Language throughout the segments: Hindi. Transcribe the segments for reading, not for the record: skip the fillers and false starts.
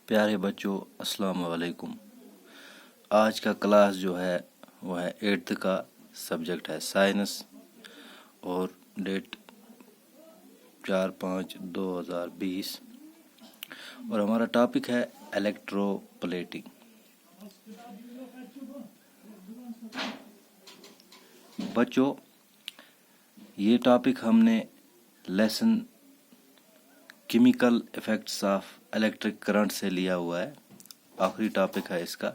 प्यारे बच्चों, अस्सलाम वालेकुम। आज का क्लास जो है वो है 8th का, सब्जेक्ट है साइंस और डेट 4/5/2020 और हमारा टॉपिक है इलेक्ट्रोप्लेटिंग। बच्चों, ये टॉपिक हमने lesson chemical effects of electric current से लिया हुआ है। आखिरी टॉपिक है इसका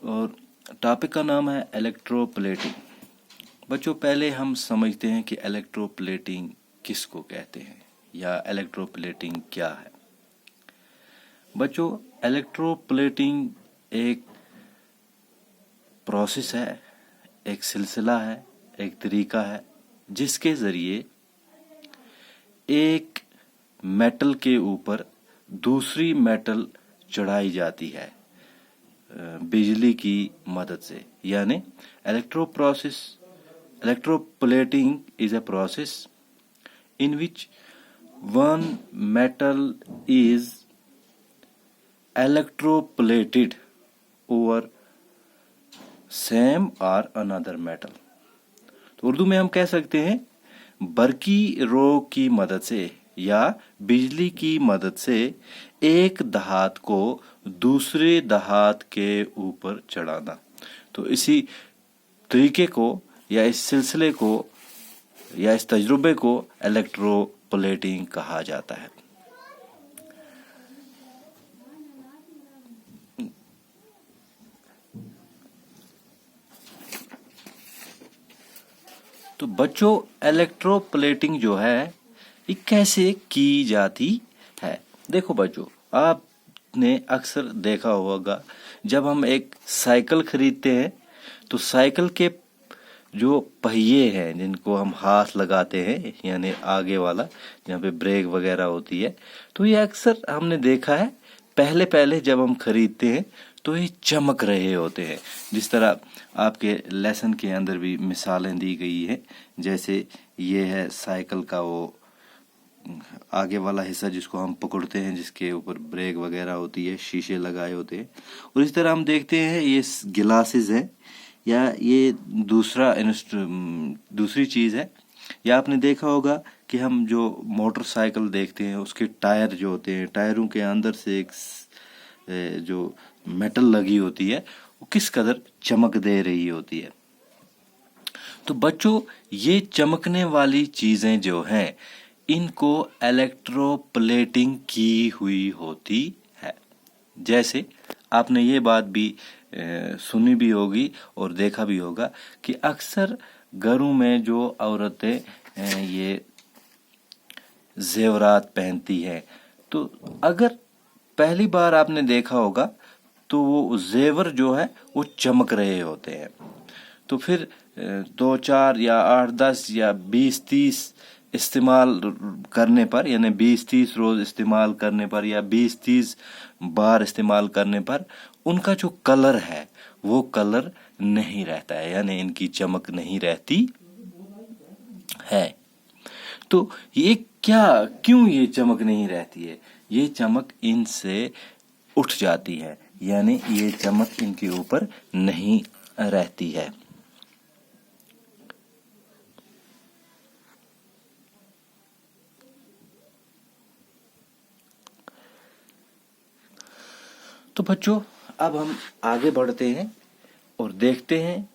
और टॉपिक का नाम है इलेक्ट्रोप्लेटिंग। बच्चों, पहले हम समझते हैं कि इलेक्ट्रोप्लेटिंग किसको कहते हैं या इलेक्ट्रोप्लेटिंग क्या है। बच्चों, इलेक्ट्रोप्लेटिंग एक प्रोसेस है, एक सिलसिला है, एक तरीका है जिसके ज़रिए एक मेटल के ऊपर दूसरी मेटल चढ़ाई जाती है बिजली की मदद से। यानी electroplating is a process in which one metal is electroplated over same or another metal। तो उर्दू में हम कह सकते हैं बरकी रोग की मदद से या बिजली की मदद से एक धात को दूसरे धात के ऊपर चढ़ाना। तो इसी तरीके को या इस सिलसिले को या इस तजुर्बे को इलेक्ट्रोप्लेटिंग कहा जाता है। तो बच्चों, इलेक्ट्रोप्लेटिंग जो है ये कैसे की जाती है। देखो बच्चों, आपने अक्सर देखा होगा जब हम एक साइकिल खरीदते हैं तो साइकिल के जो पहिए हैं जिनको हम हाथ लगाते हैं, यानी आगे वाला जहाँ पे ब्रेक वगैरह होती है, तो ये अक्सर हमने देखा है पहले पहले जब हम खरीदते हैं तो ये चमक रहे होते हैं। जिस तरह आपके लेसन के अंदर भी मिसालें दी गई है, जैसे ये है साइकिल का वो आगे वाला हिस्सा जिसको हम पकड़ते हैं, जिसके ऊपर ब्रेक वगैरह होती है, शीशे लगाए होते हैं। और इस तरह हम देखते हैं ये गिलासेस है या ये दूसरी चीज़ है। या आपने देखा होगा कि हम जो मोटरसाइकिल देखते हैं उसके टायर जो होते हैं, टायरों के अंदर से एक जो मेटल लगी होती है वो किस कदर चमक दे रही होती है। तो बच्चों, ये चमकने वाली चीजें जो हैं इनको इलेक्ट्रोप्लेटिंग की हुई होती है। जैसे आपने ये बात भी सुनी भी होगी और देखा भी होगा कि अक्सर घरों में जो औरतें ये जेवरात पहनती हैं, तो अगर पहली बार आपने देखा होगा तो वो जेवर जो है वो चमक रहे होते हैं। तो फिर 2-4 या 8-10 या 20-30 इस्तेमाल करने पर, यानी 20-30 रोज इस्तेमाल करने पर या 20-30 बार इस्तेमाल करने पर उनका जो कलर है वो कलर नहीं रहता है, यानी इनकी चमक नहीं रहती है। तो ये क्यों ये चमक नहीं रहती है? ये चमक इनसे उठ जाती है, यानी ये चमक इनके ऊपर नहीं रहती है। तो बच्चों, अब हम आगे बढ़ते हैं और देखते हैं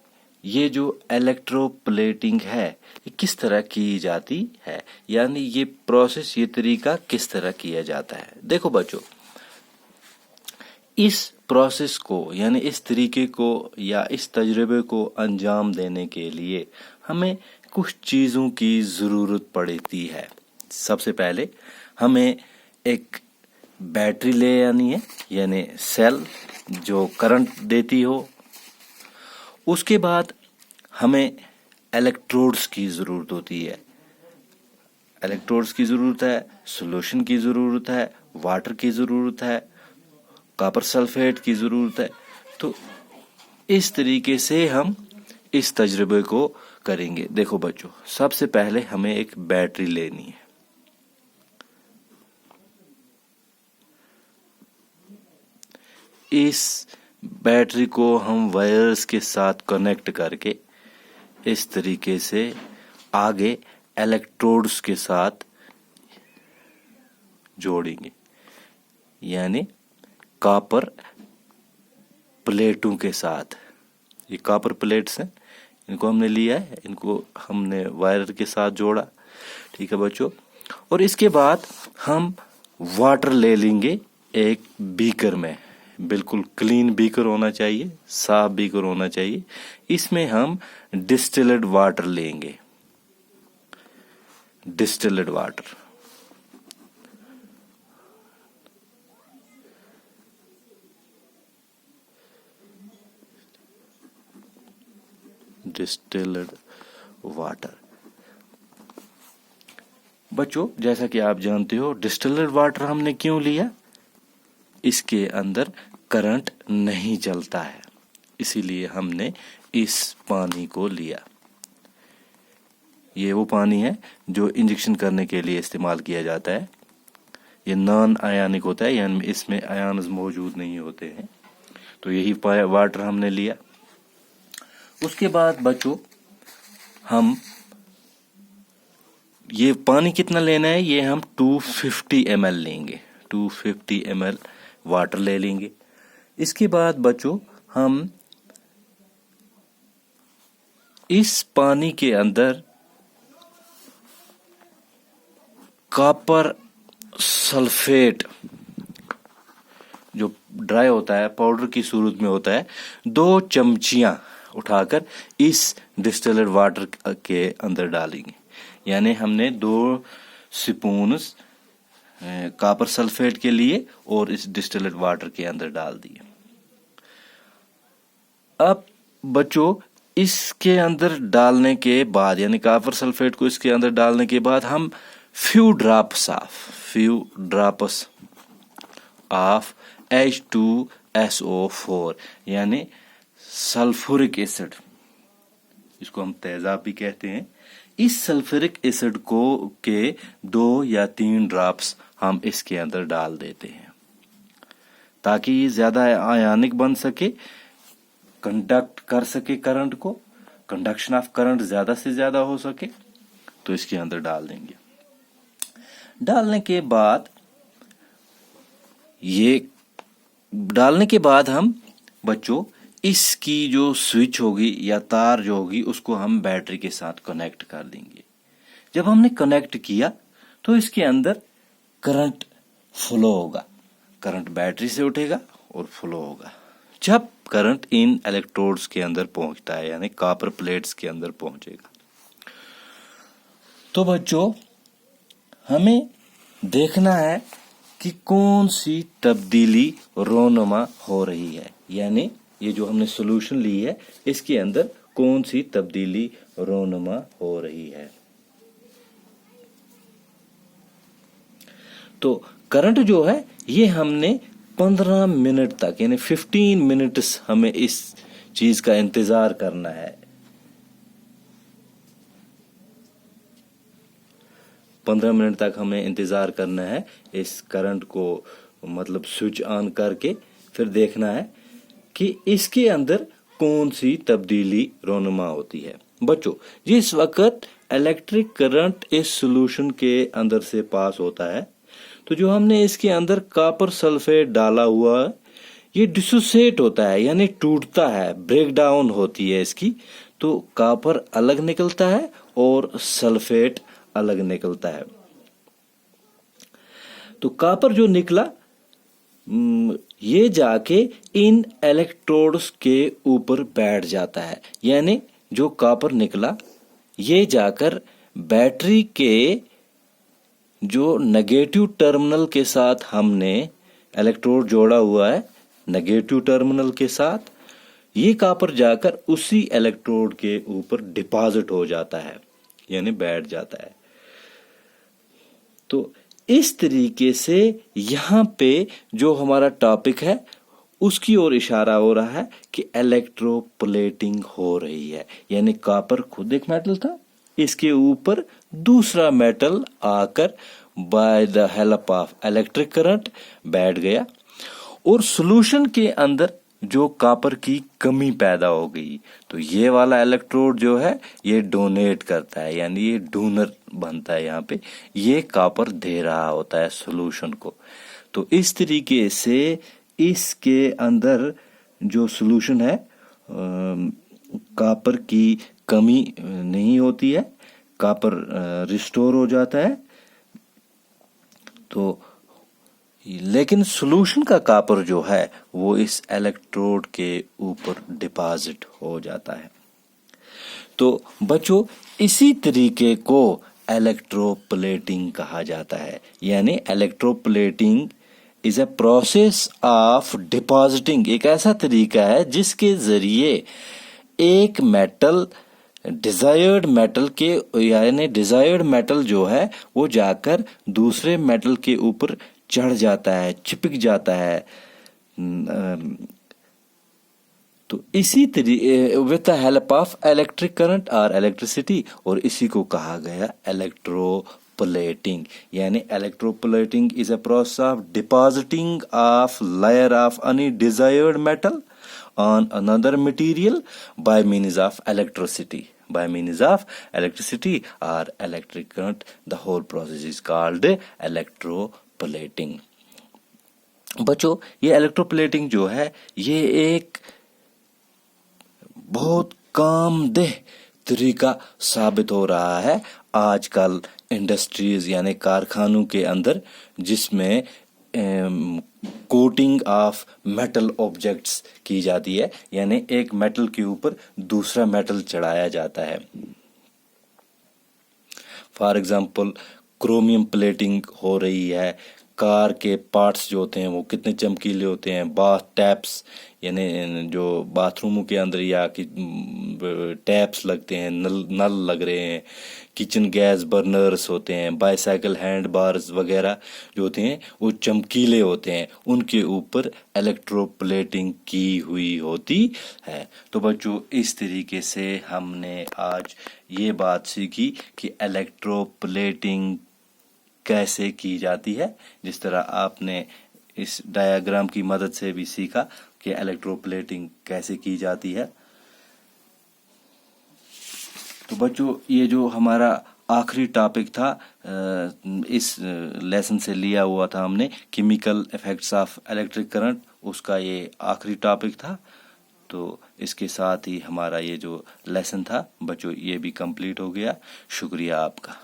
ये जो इलेक्ट्रोप्लेटिंग है ये किस तरह की जाती है, यानी ये प्रोसेस, ये तरीका किस तरह किया जाता है। देखो बच्चों, इस प्रोसेस को यानी इस तरीके को या इस तजुर्बे को अंजाम देने के लिए हमें कुछ चीज़ों की ज़रूरत पड़ती है। सबसे पहले हमें एक बैटरी ले आनी है, यानी सेल जो करंट देती हो। उसके बाद हमें इलेक्ट्रोड्स की ज़रूरत होती है। इलेक्ट्रोड्स की ज़रूरत है, सॉल्यूशन की ज़रूरत है, वाटर की ज़रूरत है, कॉपर सल्फेट की ज़रूरत है। तो इस तरीके से हम इस तजुर्बे को करेंगे। देखो बच्चों, सबसे पहले हमें एक बैटरी लेनी है। इस बैटरी को हम वायर्स के साथ कनेक्ट करके इस तरीके से आगे इलेक्ट्रोड्स के साथ जोड़ेंगे, यानी कॉपर प्लेटों के साथ। ये कॉपर प्लेट्स हैं, इनको हमने लिया है, इनको हमने वायर के साथ जोड़ा। ठीक है बच्चों। और इसके बाद हम वाटर ले लेंगे एक बीकर में, बिल्कुल क्लीन बीकर होना चाहिए, साफ बीकर होना चाहिए। इसमें हम डिस्टिल्ड वाटर लेंगे, डिस्टिल्ड वाटर। Distilled water. बच्चों जैसा कि आप जानते हो डिस्टिल्ड वाटर हमने क्यों लिया, इसके अंदर करंट नहीं चलता है, इसीलिए हमने इस पानी को लिया। ये वो पानी है जो इंजेक्शन करने के लिए इस्तेमाल किया जाता है। ये नॉन आयनिक होता है, यानी इसमें आयन्स मौजूद नहीं होते हैं। तो यही वाटर हमने लिया। उसके बाद बच्चों हम ये पानी कितना लेना है, ये हम 250 ml लेंगे, 250 ml वाटर ले लेंगे। इसके बाद बच्चों हम इस पानी के अंदर कॉपर सल्फेट जो ड्राई होता है, पाउडर की सूरत में होता है, 2 चमचियां उठाकर इस डिस्टिल्ड वाटर के अंदर डालेंगे। यानी हमने 2 स्पून्स कॉपर सल्फेट के लिए और इस डिस्टिल्ड वाटर के अंदर डाल दिए। अब बच्चों इसके अंदर डालने के बाद, यानी कॉपर सल्फेट को इसके अंदर डालने के बाद हम फ्यू ड्रॉप्स ऑफ H2SO4 यानी सल्फ्यूरिक एसिड, इसको हम तेजाब भी कहते हैं, इस सल्फ्यूरिक एसिड को के 2 या 3 ड्रॉप्स हम इसके अंदर डाल देते हैं ताकि ये ज्यादा आयनिक बन सके, कंडक्ट कर सके करंट को, कंडक्शन ऑफ करंट ज्यादा से ज्यादा हो सके। तो इसके अंदर डाल देंगे। डालने के बाद हम बच्चों इसकी जो स्विच होगी या तार जो होगी उसको हम बैटरी के साथ कनेक्ट कर देंगे। जब हमने कनेक्ट किया तो इसके अंदर करंट फ्लो होगा, करंट बैटरी से उठेगा और फ्लो होगा। जब करंट इन इलेक्ट्रोड्स के अंदर पहुंचता है, यानी कॉपर प्लेट्स के अंदर पहुंचेगा, तो बच्चों हमें देखना है कि कौन सी तब्दीली रोनुमा हो रही है, यानी ये जो हमने सॉल्यूशन ली है इसके अंदर कौन सी तब्दीली रोनुमा हो रही है। तो करंट जो है ये हमने 15 मिनट तक, यानी 15 मिनट्स हमें इस चीज का इंतजार करना है। 15 मिनट तक हमें इंतजार करना है इस करंट को, मतलब स्विच ऑन करके फिर देखना है कि इसके अंदर कौन सी तब्दीली रोनुमा होती है। बच्चों जिस वक्त इलेक्ट्रिक करंट इस सॉल्यूशन के अंदर से पास होता है तो जो हमने इसके अंदर कॉपर सल्फेट डाला हुआ है ये डिसोसिएट होता है, यानी टूटता है, ब्रेक डाउन होती है इसकी। तो कॉपर अलग निकलता है और सल्फेट अलग निकलता है। तो कॉपर जो निकला ये जाके इन इलेक्ट्रोड्स के ऊपर बैठ जाता है, यानी जो कॉपर निकला ये जाकर बैटरी के जो नेगेटिव टर्मिनल के साथ हमने इलेक्ट्रोड जोड़ा हुआ है, नेगेटिव टर्मिनल के साथ ये कॉपर जाकर उसी इलेक्ट्रोड के ऊपर डिपॉजिट हो जाता है, यानी बैठ जाता है। तो इस तरीके से यहाँ पे जो हमारा टॉपिक है उसकी ओर इशारा हो रहा है कि इलेक्ट्रोप्लेटिंग हो रही है, यानी कॉपर खुद एक मेटल था, इसके ऊपर दूसरा मेटल आकर by the help of electric current बैठ गया और सॉल्यूशन के अंदर जो कॉपर की कमी पैदा हो गई, तो ये वाला इलेक्ट्रोड जो है ये डोनेट करता है, यानी ये डोनर बनता है, यहाँ पे ये कॉपर दे रहा होता है सॉल्यूशन को। तो इस तरीके से इसके अंदर जो सॉल्यूशन है कॉपर की कमी नहीं होती है, कॉपर रिस्टोर हो जाता है। तो लेकिन सॉल्यूशन का कॉपर जो है वो इस इलेक्ट्रोड के ऊपर डिपॉजिट हो जाता है। तो बच्चों इसी तरीके को इलेक्ट्रोप्लेटिंग कहा जाता है, यानी electroplating is a process of depositing, एक ऐसा तरीका है जिसके जरिए एक मेटल डिजायर्ड मेटल के, यानी डिजायर्ड मेटल जो है वो जाकर दूसरे मेटल के ऊपर चढ़ जाता है, चिपक जाता है। तो इसी तरीके with the help of electric current और इलेक्ट्रिसिटी, और इसी को कहा गया इलेक्ट्रोप्लेटिंग। यानी electroplating is a process of depositing of layer of any desired metal on another material by means of electricity, or electric current. The whole process is called electroplating. बच्चों ये इलेक्ट्रोप्लेटिंग जो है ये एक बहुत कामदेह तरीका साबित हो रहा है आजकल इंडस्ट्रीज यानी कारखानों के अंदर, जिसमें कोटिंग ऑफ मेटल ऑब्जेक्ट्स की जाती है, यानी एक मेटल के ऊपर दूसरा मेटल चढ़ाया जाता है। फॉर एग्जांपल क्रोमियम प्लेटिंग हो रही है, कार के पार्ट्स जो होते हैं वो कितने चमकीले होते हैं, बाथ टैप्स यानी जो बाथरूमों के अंदर या कि टैप्स लगते हैं, नल लग रहे हैं, किचन गैस बर्नर्स होते हैं, बाईसाइकिल हैंड बार्स वगैरह जो होते हैं वो चमकीले होते हैं, उनके ऊपर इलेक्ट्रोप्लेटिंग की हुई होती है। तो बच्चों इस तरीके से हमने आज ये बात सीखी कि इलेक्ट्रोप्लेटिंग कैसे की जाती है, जिस तरह आपने इस डायग्राम की मदद से भी सीखा कि इलेक्ट्रोप्लेटिंग कैसे की जाती है। तो बच्चों ये जो हमारा आखिरी टॉपिक था इस लेसन से लिया हुआ था हमने, chemical effects of electric current, उसका ये आखिरी टॉपिक था। तो इसके साथ ही हमारा ये जो लेसन था बच्चों ये भी कंप्लीट हो गया। शुक्रिया आपका।